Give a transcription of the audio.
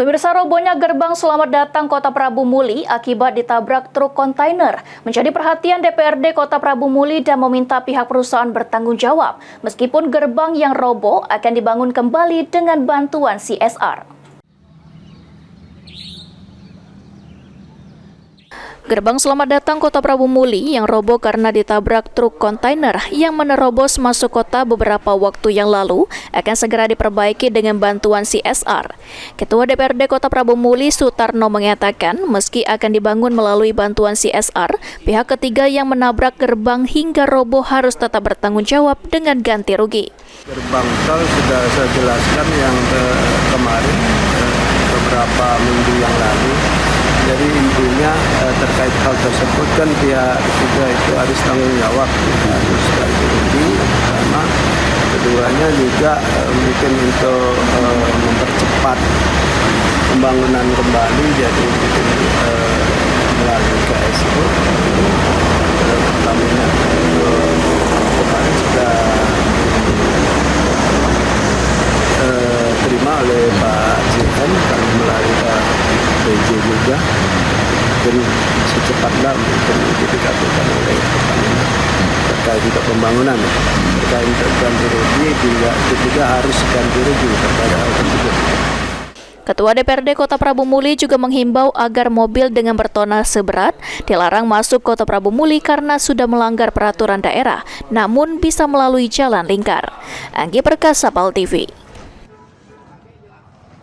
Pemirsa, robohnya gerbang Selamat Datang Kota Prabu Muli akibat ditabrak truk kontainer menjadi perhatian DPRD Kota Prabu Muli dan meminta pihak perusahaan bertanggung jawab. Meskipun gerbang yang roboh akan dibangun kembali dengan bantuan CSR. Gerbang Selamat Datang Kota Prabu Muli yang roboh karena ditabrak truk kontainer yang menerobos masuk kota beberapa waktu yang lalu akan segera diperbaiki dengan bantuan CSR. Ketua DPRD Kota Prabu Muli Sutarno mengatakan meski akan dibangun melalui bantuan CSR, pihak ketiga yang menabrak gerbang hingga roboh harus tetap bertanggung jawab dengan ganti rugi. Gerbang tol sudah saya jelaskan yang kemarin beberapa minggu yang lalu. Jadi intinya terkait hal tersebut kan pihak ketiga itu harus tanggung jawab, harus ganti rugi, karena keduanya juga mungkin untuk mempercepat pembangunan kembali, jadi melalui KSU Pertamina kemarin sudah terima oleh Pak JM dan melalui Pak PJ juga, dan secepatnya mungkin dikatakan oleh Pertamina terkait juga pembangunan, terkait ganti rugi juga harus ganti rugi terkait hal tersebut. Ketua DPRD Kota Prabu Muli juga menghimbau agar mobil dengan bertonnase berat dilarang masuk Kota Prabu Muli karena sudah melanggar peraturan daerah, namun bisa melalui jalan lingkar. Anggi Perkasa, PAL TV.